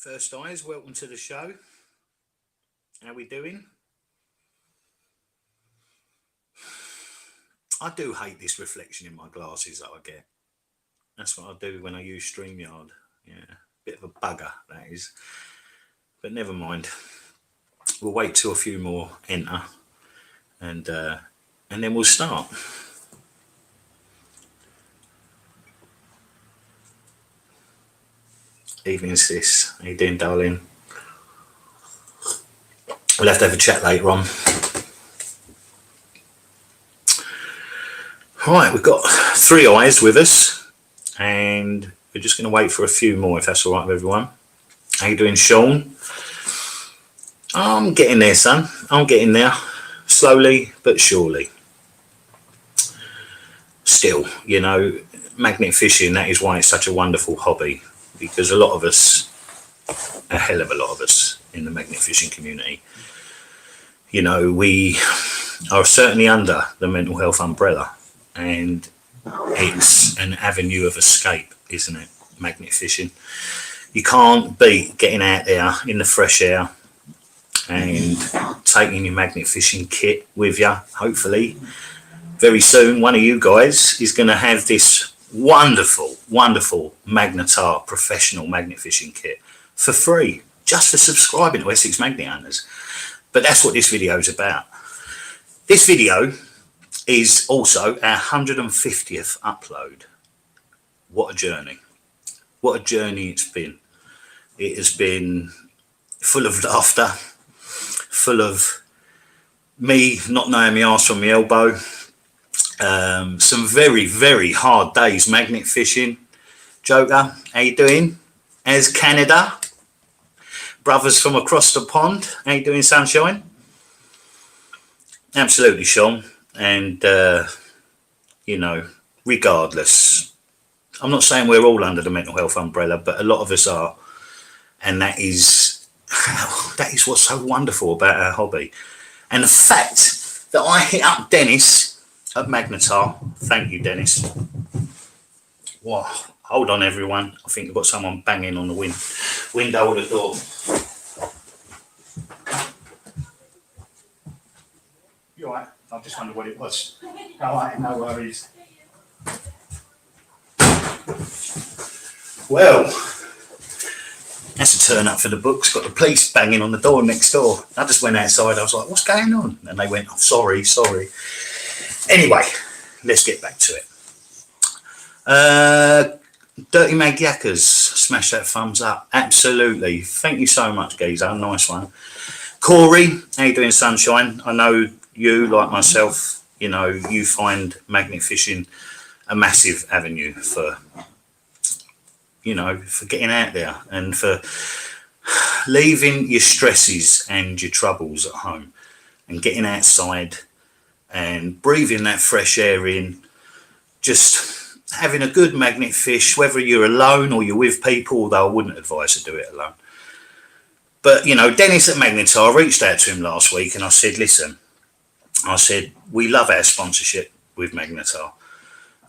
First eyes, welcome to the show. How we doing? I do hate this reflection in my glasses that I get. That's what I do when I use StreamYard. Yeah, bit of a bugger that is. But never mind. We'll wait till a few more enter, and then we'll start. Evening, sis. How you doing, darling? We'll have to have a chat later on. Right, we've got three eyes with us, and we're just going to wait for a few more, if that's all right with everyone. How you doing, Sean? I'm getting there, son. I'm getting there. Slowly but surely. Still, you know, magnet fishing, that is why it's such a wonderful hobby. Because a lot of us, a hell of a lot of us in the magnet fishing community, you know, we are certainly under the mental health umbrella, and it's an avenue of escape, isn't it? Magnet fishing. You can't beat getting out there in the fresh air and taking your magnet fishing kit with you. Hopefully, very soon, one of you guys is going to have this wonderful Magnetar professional magnet fishing kit for free, just for subscribing to Essex Magnet Hunters. But that's what this video is about. This video is also our 150th upload. What a journey. What a journey it's been. It has been full of laughter, full of me not knowing my arse from my elbow. Some very hard days magnet fishing. Joker, how you doing? As Canada, brothers from across the pond, how you doing, sunshine? Absolutely, Sean. And you know, regardless, I'm not saying we're all under the mental health umbrella, but a lot of us are, and that is what's so wonderful about our hobby. And the fact that I hit up Dennis at Magnetar. Thank you, Dennis. Wow. Hold on, everyone. I think we've got someone banging on the window or the door. You all right? I just wondered what it was. All right, no worries. Well, that's a turn up for the books. Got the police banging on the door next door. I just went outside. I was like, what's going on? And they went, oh, sorry. Anyway, let's get back to it. Dirty Mag Yackers, smash that thumbs up. Absolutely. Thank you so much, geezer. Nice one. Corey, how you doing, sunshine? I know you, like myself, you know, you find magnet fishing a massive avenue for, you know, for getting out there and for leaving your stresses and your troubles at home and getting outside and breathing that fresh air in, just having a good magnet fish, whether you're alone or you're with people, although I wouldn't advise to do it alone. But, you know, Dennis at Magnetar, I reached out to him last week and I said, listen, I said, we love our sponsorship with Magnetar.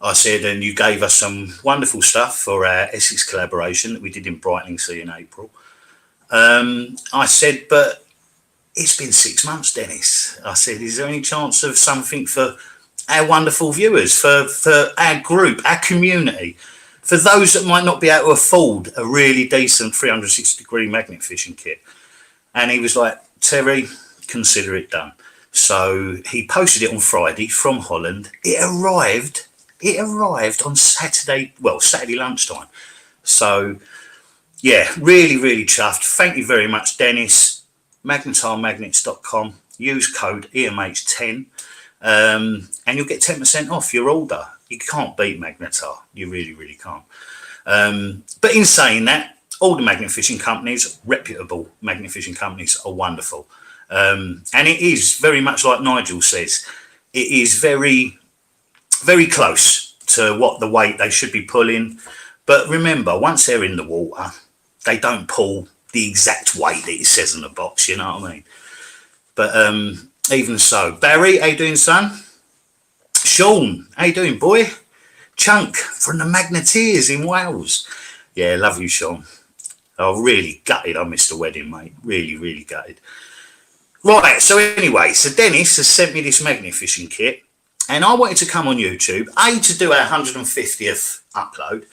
I said, and you gave us some wonderful stuff for our Essex collaboration that we did in Brightlingsea in April. I said, but it's been 6 months, Dennis. I said, is there any chance of something for our wonderful viewers, for our group, our community, for those that might not be able to afford a really decent 360-degree magnet fishing kit? And he was like, Terry, consider it done. So he posted it on Friday from Holland. It arrived on Saturday lunchtime. So, yeah, really chuffed. Thank you very much, Dennis. MagnetarMagnets.com. Use code EMH10 and you'll get 10% off your order. You can't beat Magnetar. You really can't. But in saying that, all the magnet fishing companies, reputable magnet fishing companies, are wonderful. And it is very much like Nigel says. It is very close to what the weight they should be pulling. But remember, once they're in the water, they don't pull the exact weight that it says on the box, you know what I mean? But even so, Barry, how you doing, son? Sean, how you doing, boy? Chunk from the Magneteers in Wales. Yeah, love you, Sean. I'm really gutted I missed the wedding, mate. Really, really gutted. Right, so anyway, so Dennis has sent me this magnet fishing kit, and I wanted to come on YouTube, A, to do our 150th upload,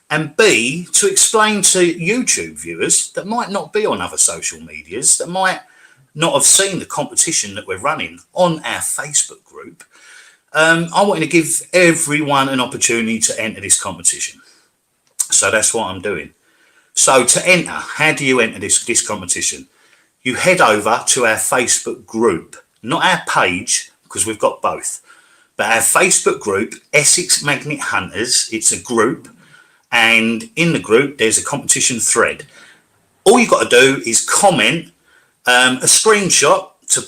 and B, to explain to YouTube viewers that might not be on other social medias, that might not have seen the competition that we're running on our Facebook group. I wanted to give everyone an opportunity to enter this competition. So that's what I'm doing. So to enter, how do you enter this competition? You head over to our Facebook group, not our page, because we've got both, but our Facebook group, Essex Magnet Hunters. It's a group, and in the group, there's a competition thread. All you've got to do is comment a screenshot to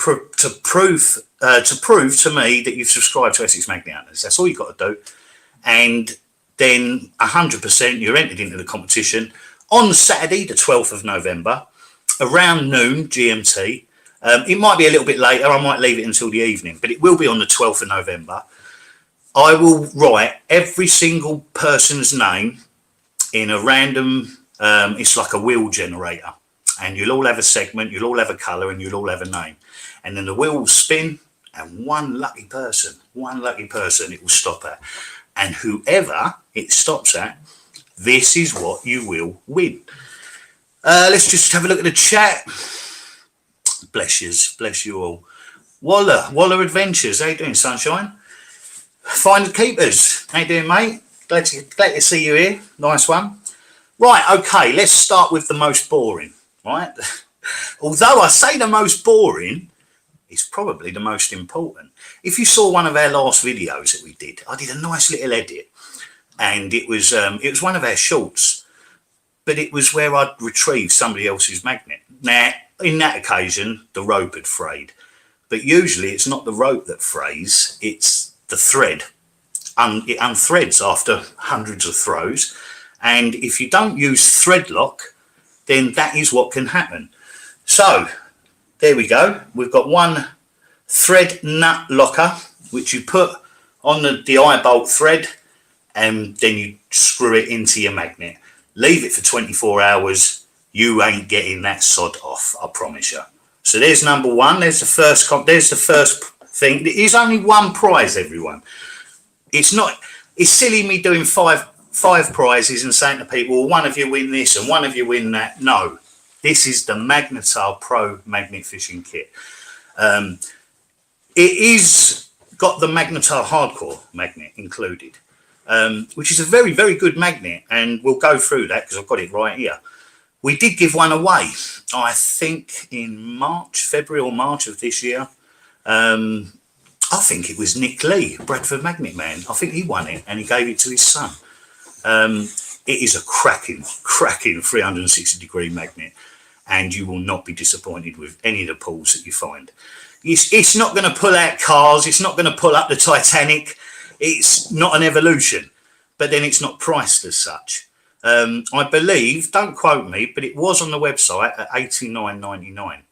prove to me that you've subscribed to Essex Magnet Hunters. That's all you've got to do, and then 100% you're entered into the competition on Saturday, the 12th of November, around noon GMT. It might be a little bit later. I might leave it until the evening, but it will be on the 12th of November. I will write every single person's name in a random, it's like a wheel generator, and you'll all have a segment, you'll all have a colour, and you'll all have a name. And then the wheel will spin, and one lucky person, it will stop at. And whoever it stops at, this is what you will win. Let's just have a look at the chat. Bless you all. Waller Adventures, how you doing, Sunshine? Find the Keepers, how you doing, mate? Glad to see you here. Nice one. Right, okay, let's start with the most boring, right? Although I say the most boring, it's probably the most important. If you saw one of our last videos that we did, I did a nice little edit, and it was one of our shorts, but it was where I'd retrieved somebody else's magnet. Now, in that occasion, the rope had frayed, but usually it's not the rope that frays, it's the thread. It unthreads after hundreds of throws, and if you don't use threadlock, then that is what can happen. So there we go. We've got one thread nut locker, which you put on the eye bolt thread, and then you screw it into your magnet. Leave it for 24 hours. You ain't getting that sod off, I promise you. So there's number one. There's the first thing. There is only one prize, everyone. It's silly me doing five prizes and saying to people, well, one of you win this and one of you win that. No, this is the Magnetar Pro Magnet Fishing Kit. It is got the Magnetar Hardcore magnet included, which is a very, very good magnet, and we'll go through that because I've got it right here. We did give one away, I think in February or March of this year. I think it was Nick Lee, Bradford Magnet Man. I think he won it and he gave it to his son. It is a cracking 360-degree magnet, and you will not be disappointed with any of the pulls that you find. It's not going to pull out cars. It's not going to pull up the Titanic. It's not an evolution, but then it's not priced as such. I believe, don't quote me, but it was on the website at $89.99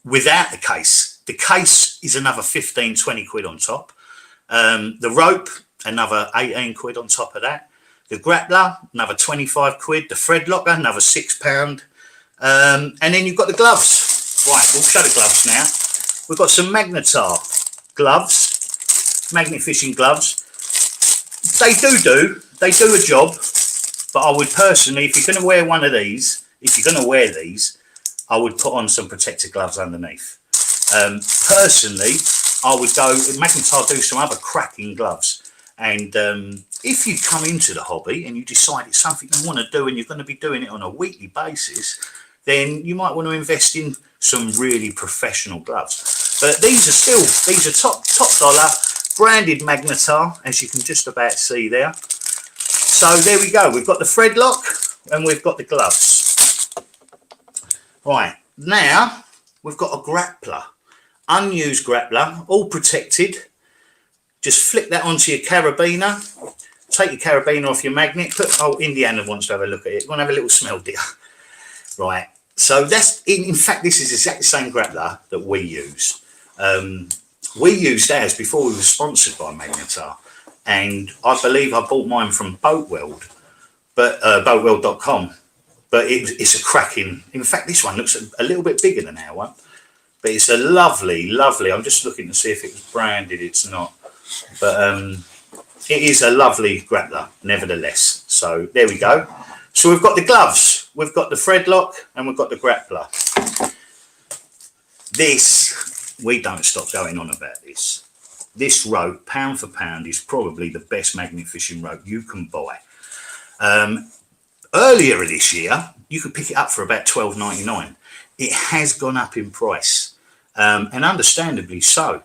without the case. The case is another 15, 20 quid on top. The rope, another 18 quid on top of that. The grappler, another 25 quid. The thread locker, another £6. And then you've got the gloves. Right, we'll show the gloves now. We've got some Magnetar gloves, magnet fishing gloves. They do a job, but I would personally, if you're going to wear one of these, I would put on some protective gloves underneath. Personally, I would go, Magnetar do some other cracking gloves. And if you come into the hobby and you decide it's something you want to do and you're going to be doing it on a weekly basis, then you might want to invest in some really professional gloves. But these are top dollar, branded Magnetar, as you can just about see there. So there we go. We've got the thread lock and we've got the gloves. Right, now we've got a grappler. Unused grappler, all protected. Just flick that onto your carabiner. Take your carabiner off your magnet. Indiana wants to have a look at it. Want to have a little smell, dear. Right. So that's in fact this is exactly the same grappler that we use. We used ours before we were sponsored by Magnetar, and I believe I bought mine from Boatweld, but boatweld.com. but it's a cracking. In fact, this one looks a little bit bigger than our one, but it's a lovely. I'm just looking to see if it's branded. It's not, but it is a lovely grappler, nevertheless. So there we go. So we've got the gloves, we've got the threadlock, and we've got the grappler. This, we don't stop going on about this. This rope, pound for pound, is probably the best magnet fishing rope you can buy. Earlier this year, you could pick it up for about $12.99. It has gone up in price, and understandably so.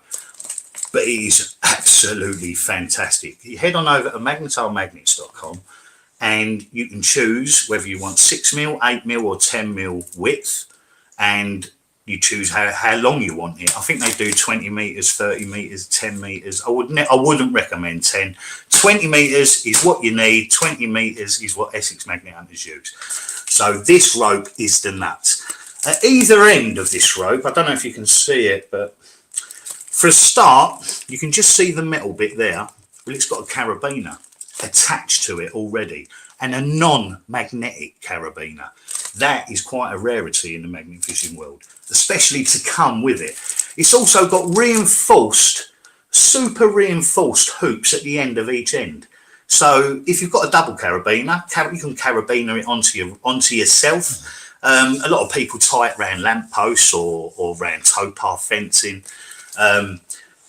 But it is absolutely fantastic. You head on over to magnetarmagnets.com and you can choose whether you want 6mm, 8mm or 10mm width, and you choose how long you want it. I think they do 20 meters, 30 meters, 10 meters. I wouldn't recommend 10. 20 meters is what you need. 20 meters is what Essex magnet hunters use. So this rope is the nuts. At either end of this rope, I don't know if you can see it, but for a start, you can just see the metal bit there. Well, it's got a carabiner attached to it already, and a non-magnetic carabiner. That is quite a rarity in the magnet fishing world, especially to come with it. It's also got reinforced, super reinforced hoops at the end of each end. So if you've got a double carabiner, you can carabiner it onto yourself. A lot of people tie it around lampposts or around towpath fencing.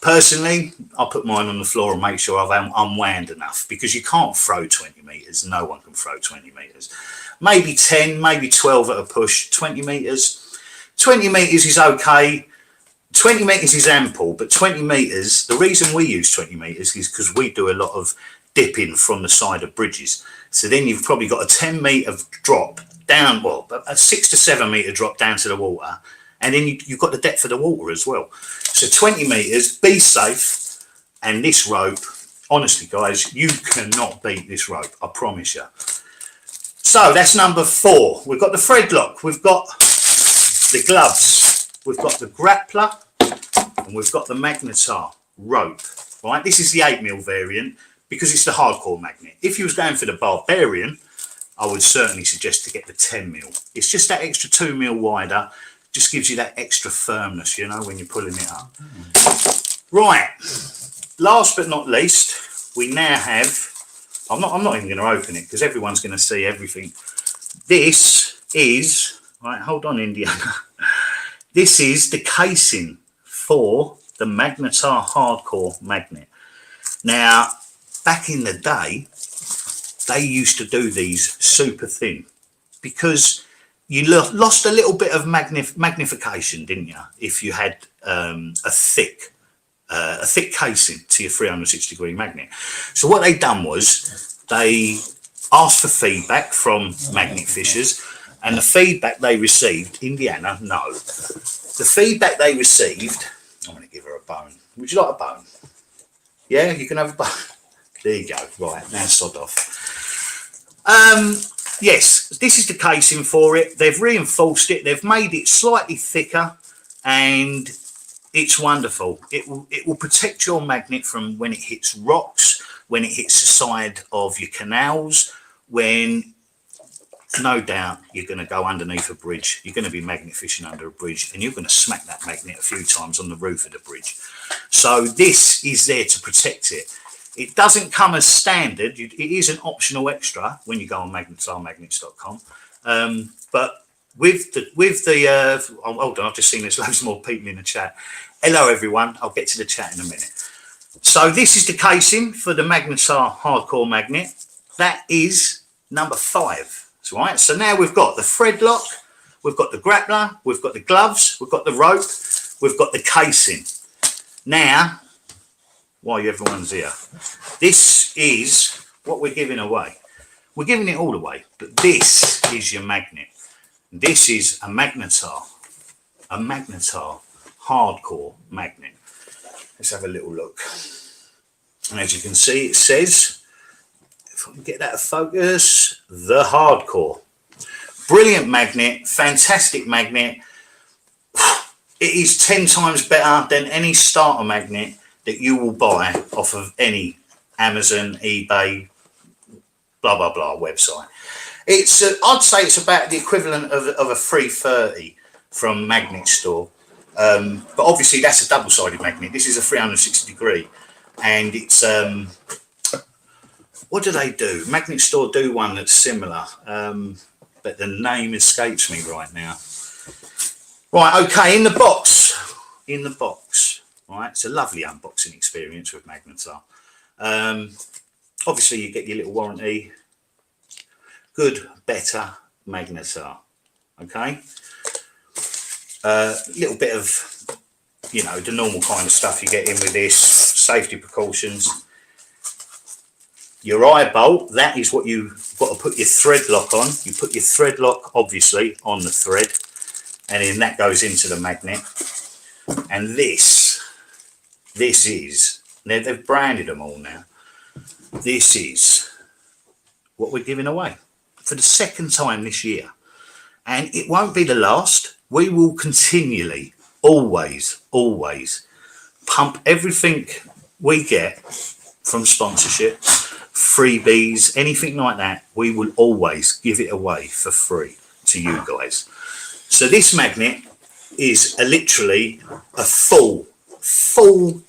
Personally, I put mine on the floor and make sure I've unwound enough, because you can't throw 20 meters. No one can throw 20 meters. Maybe 10, maybe 12 at a push. 20 meters. 20 meters is okay. 20 meters is ample, but 20 meters, the reason we use 20 meters is because we do a lot of dipping from the side of bridges. So then you've probably got a 10 meter drop down, well, a 6 to 7 meter drop down to the water. And then you've got the depth of the water as well. So 20 meters, be safe. And this rope, honestly, guys, you cannot beat this rope. I promise you. So that's number 4. We've got the threadlock. We've got the gloves. We've got the grappler. And we've got the Magnetar rope. Right? This is the 8mm variant because it's the hardcore magnet. If you was going for the barbarian, I would certainly suggest to get the 10mm. It's just that extra 2mm wider. Just gives you that extra firmness, you know, when you're pulling it up. Right, last but not least, we now have, I'm not even going to open it because everyone's going to see everything. This is, right, hold on, Indiana. This is the casing for the Magnetar hardcore magnet. Now, back in the day, they used to do these super thin because you lost a little bit of magnification, didn't you? If you had a thick casing to your 360-degree magnet. So what they done was they asked for feedback from magnet fishers, and the feedback they received, Indiana, no. The feedback they received, I'm going to give her a bone. Would you like a bone? Yeah, you can have a bone. There you go. Right, now sod off. Yes, this is the casing for it. They've reinforced it. They've made it slightly thicker, and it's wonderful. It will protect your magnet from when it hits rocks, when it hits the side of your canals, when no doubt you're going to go underneath a bridge. You're going to be magnet fishing under a bridge, and you're going to smack that magnet a few times on the roof of the bridge. So this is there to protect it. It doesn't come as standard. It is an optional extra when you go on magnetarmagnets.com. But with the oh, hold on, I've just seen there's loads more people in the chat. Hello, everyone. I'll get to the chat in a minute. So this is the casing for the Magnetar hardcore magnet. That is number 5. That's right. So now we've got the threadlock, we've got the grappler, we've got the gloves, we've got the rope, we've got the casing. Now, while everyone's here, this is what we're giving away. We're giving it all away, but this is your magnet. This is a Magnetar hardcore magnet. Let's have a little look. And as you can see, it says, if I can get that to focus, the hardcore. Brilliant magnet, fantastic magnet. It is 10 times better than any starter magnet that you will buy off of any Amazon, eBay, blah, blah, blah website. It's I'd say it's about the equivalent of a 330 from Magnet Store, but obviously that's a double-sided magnet. This is a 360 degree, and it's what do they do? Magnet Store do one that's similar, but the name escapes me right now. Right, okay, in the box, right, it's a lovely unboxing experience with Magnetar. Obviously you get your little warranty, good, better Magnetar, okay. Little bit of, you know, the normal kind of stuff you get in with this, safety precautions. Your eye bolt, that is what you've got to put your thread lock on. You put your thread lock, obviously, on the thread, and then that goes into the magnet. And this is, they've branded them all now. This is what we're giving away for the second time this year. And it won't be the last. We will continually, always pump everything we get from sponsorship, freebies, anything like that. We will always give it away for free to you guys. So this magnet is literally a full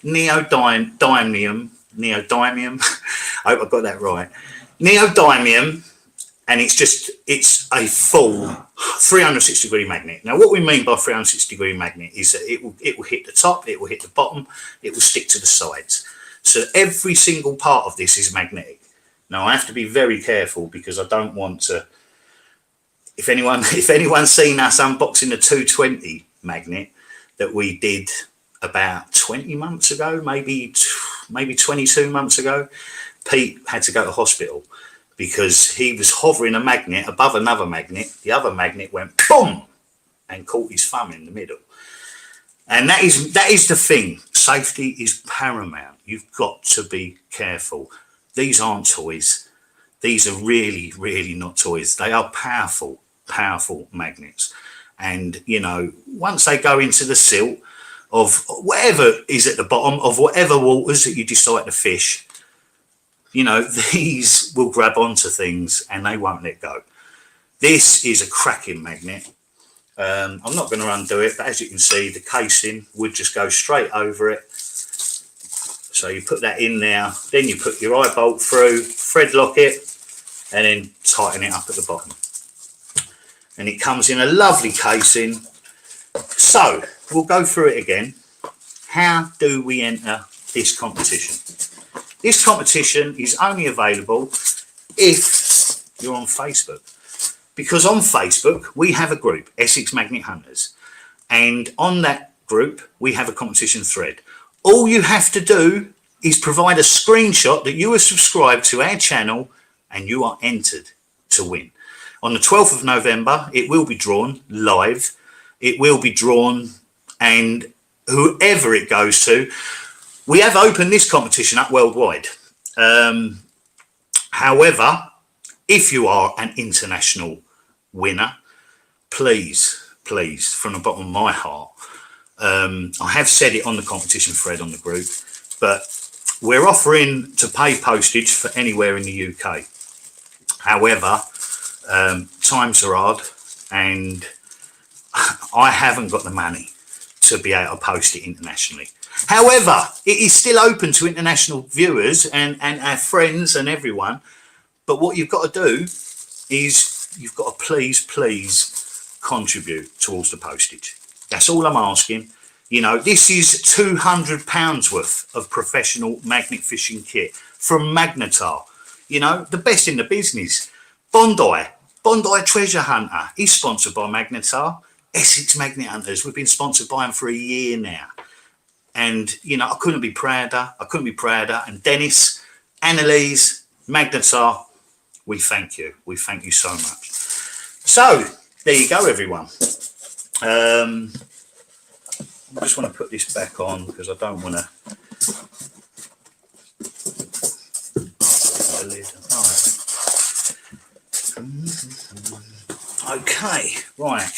neodymium. I hope I got that right. Neodymium, and it's a full 360 degree magnet. Now, what we mean by 360 degree magnet is that it will hit the top, it will hit the bottom, it will stick to the sides. So every single part of this is magnetic. Now, I have to be very careful because I don't want to. If anyone's seen us unboxing the 220 magnet that we did about 20 months ago, maybe 22 months ago, Pete had to go to hospital because he was hovering a magnet above another magnet. The other magnet went boom and caught his thumb in the middle. And that is the thing. Safety is paramount. You've got to be careful. These aren't toys. These are really, really not toys. They are powerful magnets. And, you know, once they go into the silt of whatever is at the bottom of whatever waters that you decide to fish, you know, these will grab onto things and they won't let go. This is a cracking magnet. I'm not going to undo it, but as you can see, the casing would just go straight over it. So you put that in there, then you put your eye bolt through, thread lock it, and then tighten it up at the bottom. And it comes in a lovely casing. So we'll go through it again. How do we enter this competition? This competition is only available if you're on Facebook. Because on Facebook, we have a group, Essex Magnet Hunters. And on that group, we have a competition thread. All you have to do is provide a screenshot that you are subscribed to our channel and you are entered to win. On the 12th of November, it will be drawn live. It will be drawn, and whoever it goes to, we have opened this competition up worldwide. However, if you are an international winner, please, from the bottom of my heart, I have said it on the competition thread on the group, but we're offering to pay postage for anywhere in the UK. However, times are hard and I haven't got the money to be able to post it internationally. However, it is still open to international viewers and our friends and everyone. But what you've got to do is you've got to please contribute towards the postage. That's all I'm asking. You know, this is £200 worth of professional magnet fishing kit from Magnetar. You know, the best in the business. Bondi Treasure Hunter is sponsored by Magnetar. Essex Magnet Hunters, we've been sponsored by them for a year now. And, you know, I couldn't be prouder. And Dennis, Annalise, Magnetar, we thank you. We thank you so much. So, there you go, everyone. I just want to put this back on because I don't want to. Okay, right.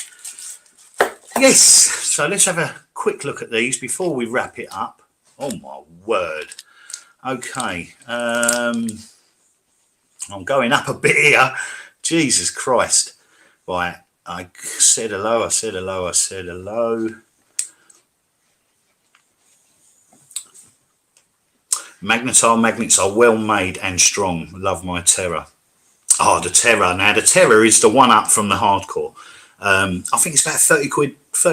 Yes, so let's have a quick look at these before we wrap it up. Oh my word. Okay, I'm going up a bit here Jesus Christ. Right, I said hello, I said hello, I said hello. Magnetar magnets are well made and strong. Love my Terror. Oh, the Terror. Now, the Terror is the one up from the hardcore. I think it's about 30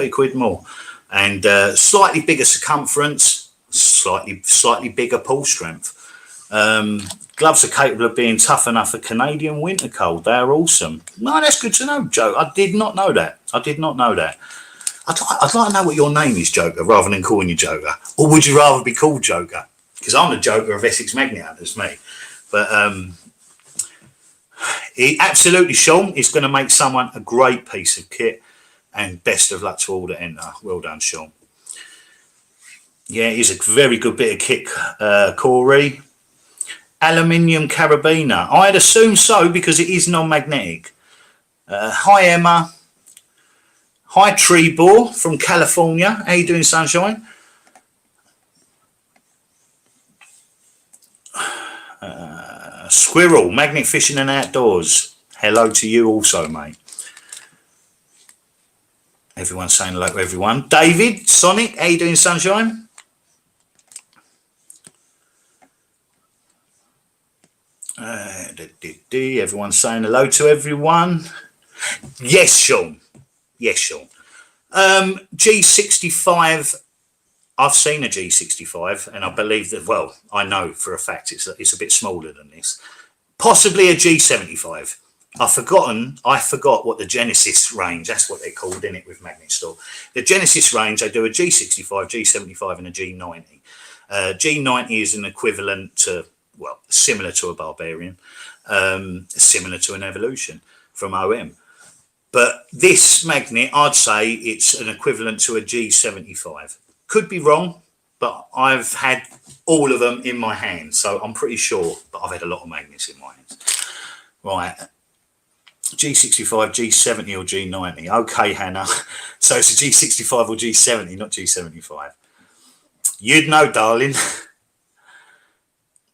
quid more. And slightly bigger circumference, slightly bigger pull strength. Gloves are capable of being tough enough for Canadian winter cold. They are awesome. No, that's good to know, Joe. I did not know that. I'd like to know what your name is, Joker, rather than calling you Joker. Or would you rather be called Joker? Because I'm the Joker of Essex Magnetar, that's me. But absolutely, Sean, is going to make someone a great piece of kit. And best of luck to all that enter. Well done, Sean. Yeah, it is a very good bit of kit, Corey. Aluminium carabiner. I'd assume so because it is non-magnetic. Hi, Emma. Hi, Tree Boar from California. How you doing, Sunshine? Squirrel, magnet fishing and outdoors. Hello to you also, mate. Everyone's saying hello to everyone. David, Sonic, how you doing, Sunshine? Everyone's saying hello to everyone. Yes, Sean. Yes, Sean. G65. I've seen a G65, and I believe that. Well, I know for a fact it's a bit smaller than this. Possibly a G75. I forgot what the Genesis range. That's what they're called, in it, with Magnet Store. The Genesis range. They do a G65, G75, and a G90. G90 is an equivalent to, well, similar to a Barbarian, similar to an Evolution from OM. But this magnet, I'd say it's an equivalent to a G75. Could be wrong, but I've had all of them in my hands, so I'm pretty sure. But I've had a lot of magnets in my hands. Right, G65, G70 or G90. Okay, Hannah. So it's a G65 or G70, not G75. You'd know, darling.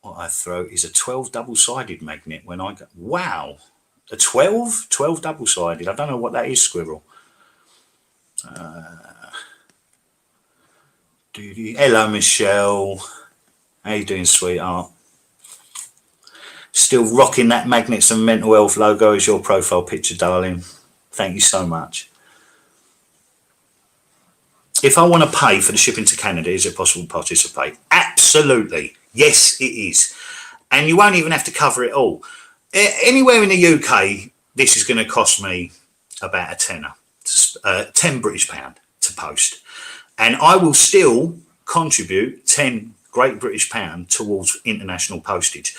What I throw is a 12 double-sided magnet when I go. Wow. A 12 double-sided. I don't know what that is, Squirrel. Hello, Michelle. How you doing, sweetheart? Still rocking that Magnets and Mental Health logo as your profile picture, darling. Thank you so much. If I want to pay for the shipping to Canada, is it possible to participate? Absolutely. Yes, it is. And you won't even have to cover it all. Anywhere in the UK, this is going to cost me about a tenner, 10 British pound to post. And I will still contribute 10 Great British pound towards international postage.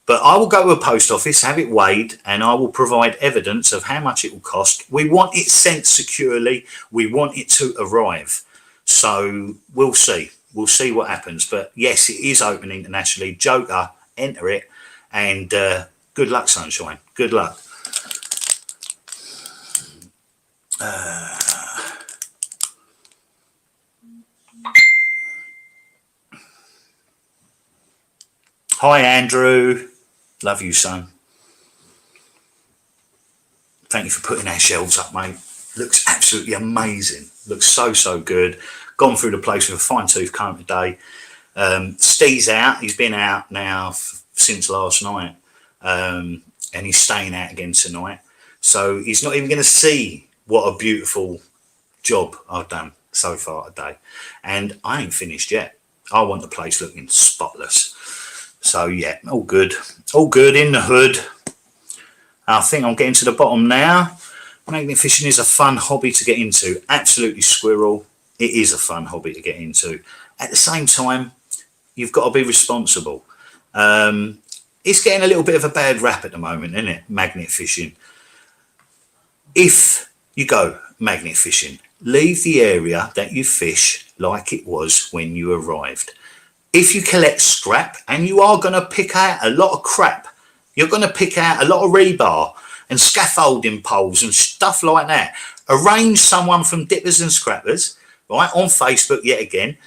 But I will go to a post office, have it weighed, and I will provide evidence of how much it will cost. We want it sent securely. We want it to arrive. So we'll see. We'll see what happens. But yes, it is open internationally. Joker, enter it. And good luck, Sunshine. Good luck. Hi, Andrew. Love you, son. Thank you for putting our shelves up, mate. Looks absolutely amazing. Looks so good. Gone through the place with a fine-tooth comb today. Steve's out. He's been out now since last night. And he's staying out again tonight. So he's not even going to see what a beautiful job I've done so far today. And I ain't finished yet. I want the place looking spotless. So yeah, all good in the hood. I think I'm getting to the bottom now. Magnet fishing is a fun hobby to get into. Absolutely, Squirrel. It is a fun hobby to get into. At the same time, you've got to be responsible. It's getting a little bit of a bad rap at the moment, isn't it? Magnet fishing. If you go magnet fishing, leave the area that you fish like it was when you arrived. If you collect scrap, and you are going to pick out a lot of crap, you're going to pick out a lot of rebar and scaffolding poles and stuff like that. Arrange someone from Dippers and Scrappers, right, on Facebook yet again.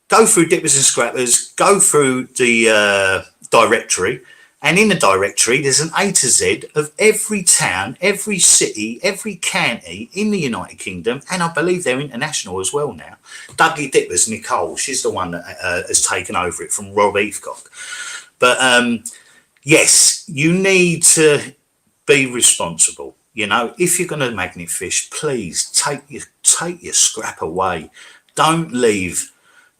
Go through Dippers and Scrappers, go through the directory, And in the directory, there's an A to Z of every town, every city, every county in the United Kingdom, and I believe they're international as well now. Dougie Dipper's Nicole, she's the one that has taken over it from Rob Heathcock. But yes, you need to be responsible. You know, if you're going to magnet fish, please take your scrap away. Don't leave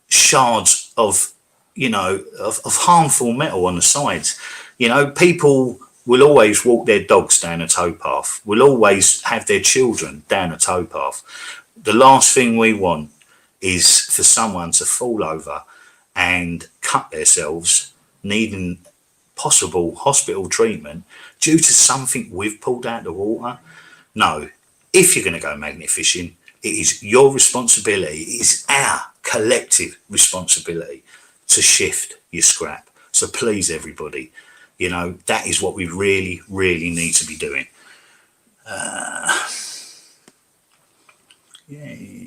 shards of, you know, of harmful metal on the sides. You know, people will always walk their dogs down a towpath, will always have their children down a towpath. The last thing we want is for someone to fall over and cut themselves, needing possible hospital treatment due to something we've pulled out of the water. No, if you're going to go magnet fishing, it is your responsibility, it is our collective responsibility to shift your scrap. So please, everybody, you know, that is what we really, really need to be doing. Yeah.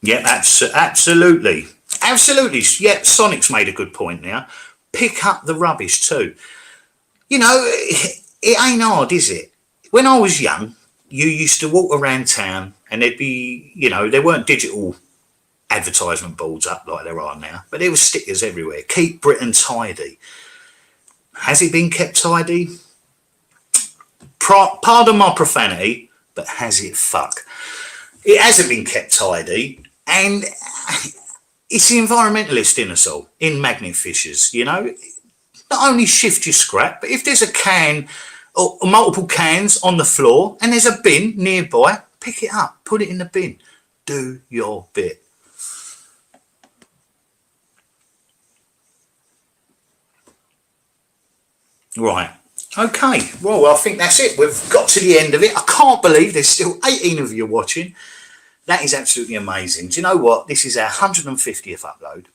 Yeah, absolutely. Absolutely. Yeah, Sonic's made a good point now. Pick up the rubbish too. You know, it ain't hard, is it? When I was young, you used to walk around town and there'd be, you know, there weren't digital advertisement boards up like there are now, but there were stickers everywhere. Keep Britain tidy. Has it been kept tidy? Pardon my profanity, but has it fuck? It hasn't been kept tidy, and it's the environmentalist in us all, in magnet fishers, you know. Not only shift your scrap, but if there's a can or multiple cans on the floor and there's a bin nearby, pick it up, put it in the bin. Do your bit. Right. Okay. Well, I think that's it. We've got to the end of it. I can't believe there's still 18 of you watching. That is absolutely amazing. Do you know what? This is our 150th upload.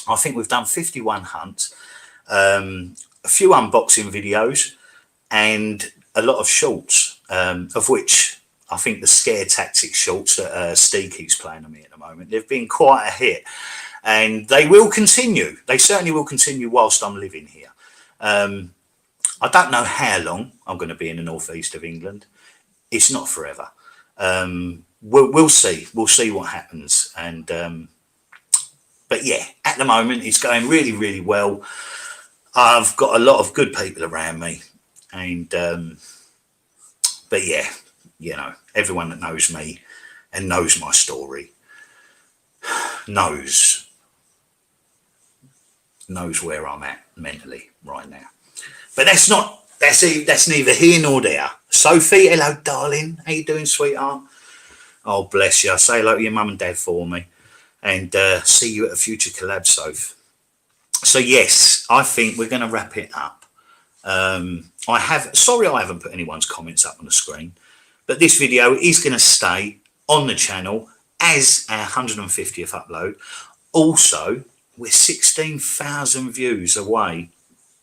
I think we've done 51 hunts, a few unboxing videos, and a lot of shorts, of which I think the scare tactics shorts that Steve keeps playing on me at the moment, they've been quite a hit. And they will continue. They certainly will continue whilst I'm living here. I don't know how long I'm going to be in the northeast of England. It's not forever. We'll see. We'll see what happens. And but yeah, at the moment it's going really, really well. I've got a lot of good people around me, and but yeah, you know, everyone that knows me and knows my story knows where I'm at mentally right now. But that's neither here nor there. Sophie, hello, darling. How you doing, sweetheart? Oh, bless you. Say hello to your mum and dad for me. And see you at a future collab, Soph. So, yes, I think we're going to wrap it up. Sorry I haven't put anyone's comments up on the screen. But this video is going to stay on the channel as our 150th upload. Also, we're 16,000 views away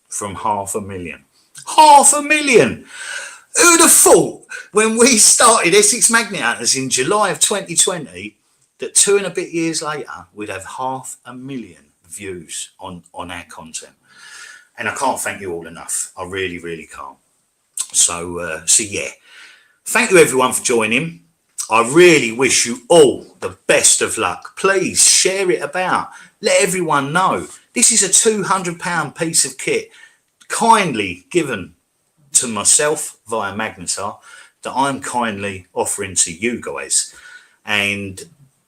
from 500,000. 500,000! Who'd have thought when we started Essex Magnet Hunters in July of 2020 that 2 and a bit years later we'd have 500,000 views on our content? And I can't thank you all enough. I really, really can't. So yeah, thank you everyone for joining. I really wish you all the best of luck. Please share it about. Let everyone know. This is a £200 piece of kit kindly given to myself via Magnetar that I'm kindly offering to you guys. And,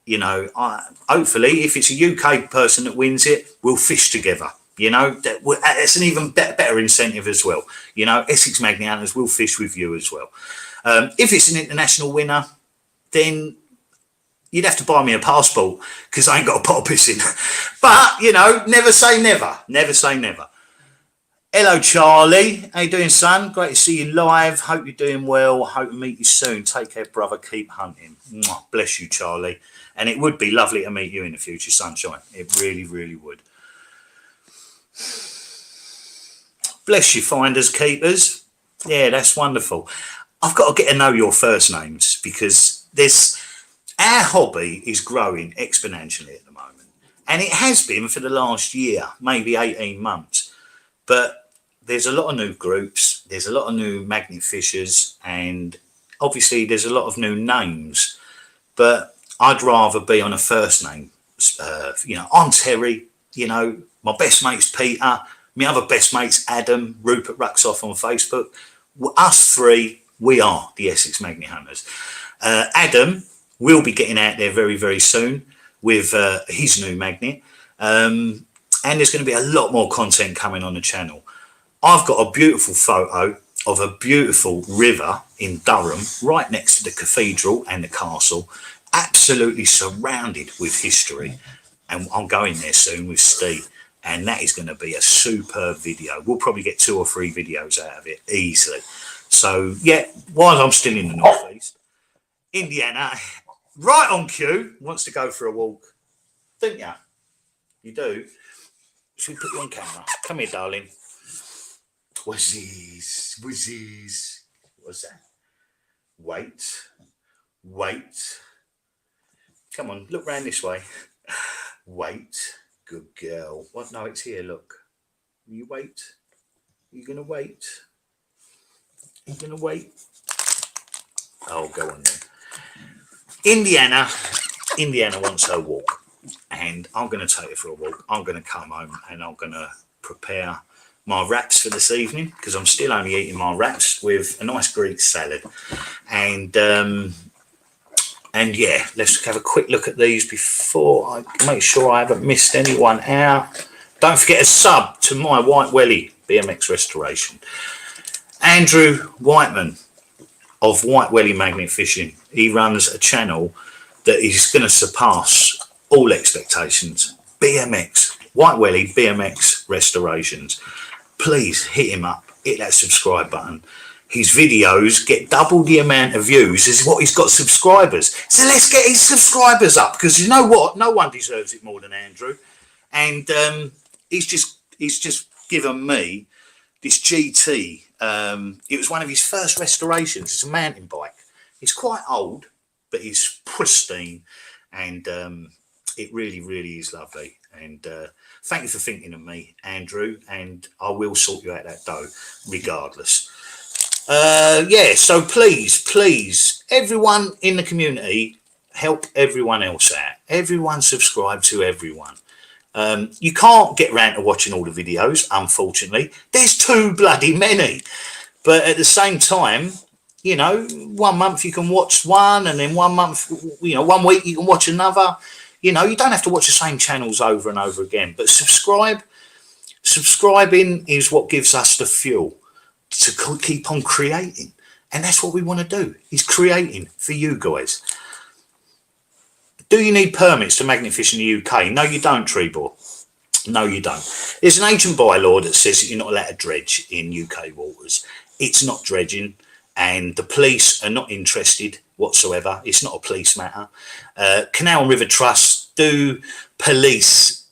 you know, hopefully if it's a UK person that wins it, we'll fish together. You know, that's an even better incentive as well. You know, Essex Magnet Hunters will fish with you as well. If it's an international winner, then you'd have to buy me a passport because I ain't got a pot of piss in. But, you know, never say never. Never say never. Hello, Charlie. How you doing, son? Great to see you live. Hope you're doing well. Hope to meet you soon. Take care, brother. Keep hunting. Mwah. Bless you, Charlie. And it would be lovely to meet you in the future, sunshine. It really, really would. Bless you, finders, keepers. Yeah, that's wonderful. I've got to get to know your first names because our hobby is growing exponentially at the moment. And it has been for the last year, maybe 18 months. But there's a lot of new groups, there's a lot of new magnet fishers, and obviously there's a lot of new names. But I'd rather be on a first name. I'm Terry, my best mate's Peter, my other best mate's Adam, Rupert Ruxoff on Facebook. Us three, we are the Essex Magnet Hunters. Adam will be getting out there very, very soon with his new magnet. And there's going to be a lot more content coming on the channel. I've got a beautiful photo of a beautiful river in Durham, right next to the cathedral and the castle, absolutely surrounded with history. And I'm going there soon with Steve, and that is going to be a superb video. We'll probably get 2 or 3 videos out of it easily. So, yeah, while I'm still in the northeast, Indiana, right on cue, wants to go for a walk. Don't you? You do? Should we put you on camera? Come here, darling. Wazzies. What's that? Wait. Come on, look round this way. Wait. Good girl. What? No, it's here, look. You wait. You gonna wait? You gonna wait? Oh, go on then. Indiana wants her walk, and I'm going to take her for a walk. I'm going to come home and I'm going to prepare my wraps for this evening, because I'm still only eating my wraps with a nice Greek salad. And yeah, let's have a quick look at these before I make sure I haven't missed anyone out. Don't forget to sub to my White Welly BMX Restoration. Andrew Whiteman of White Welly Magnet Fishing. He runs a channel that is going to surpass all expectations. BMX, White Welly BMX Restorations. Please hit him up, hit that subscribe button. His videos get double the amount of views as what he's got subscribers. So let's get his subscribers up, because you know what? No one deserves it more than Andrew. And he's just given me this GT. It was one of his first restorations. It's a mountain bike. It's quite old, but it's pristine, and it really, really is lovely. And thank you for thinking of me, Andrew, and I will sort you out that dough regardless. Yeah, so please, everyone in the community, help everyone else out. Everyone subscribe to everyone. You can't get round to watching all the videos, unfortunately. There's too bloody many. But at the same time, 1 month you can watch one, and then 1 month, 1 week you can watch another. You don't have to watch the same channels over and over again. But subscribing is what gives us the fuel to keep on creating. And that's what we want to do, is creating for you guys. Do you need permits to magnet fish in the UK? No, you don't, Treebor. No, you don't. There's an ancient bylaw that says that you're not allowed to dredge in UK waters. It's not dredging, and the police are not interested whatsoever. It's not a police matter. Canal and River Trust do police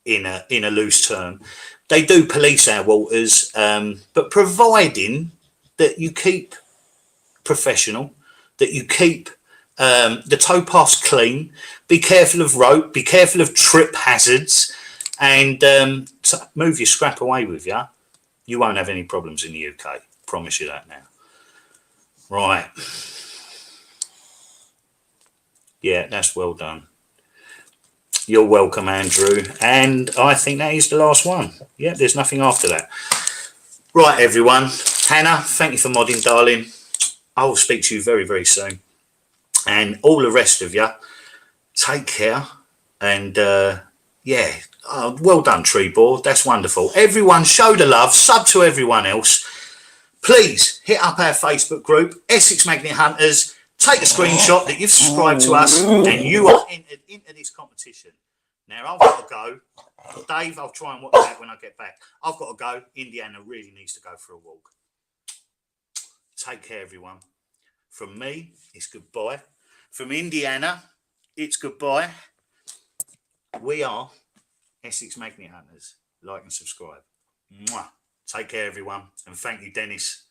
in a loose term. They do police our waters, but providing that you keep professional, that you keep the towpaths clean, be careful of rope, be careful of trip hazards, and move your scrap away with you. You won't have any problems in the UK. Promise you that now. Right. Yeah, that's well done. You're welcome, Andrew. And I think that is the last one. Yeah, there's nothing after that. Right, everyone. Hannah, thank you for modding, darling. I will speak to you very, very soon. And all the rest of you, take care. And yeah, well done, Treebor. That's wonderful. Everyone, show the love. Sub to everyone else. Please hit up our Facebook group, Essex Magnet Hunters. Take a screenshot that you've subscribed to us, and you are entered into this competition. Now, I've got to go. Dave, I'll try and watch that when I get back. I've got to go. Indiana really needs to go for a walk. Take care, everyone. From me, it's goodbye. From Indiana, it's goodbye. We are Essex Magnet Hunters. Like and subscribe. Mwah. Take care, everyone. And thank you, Dennis.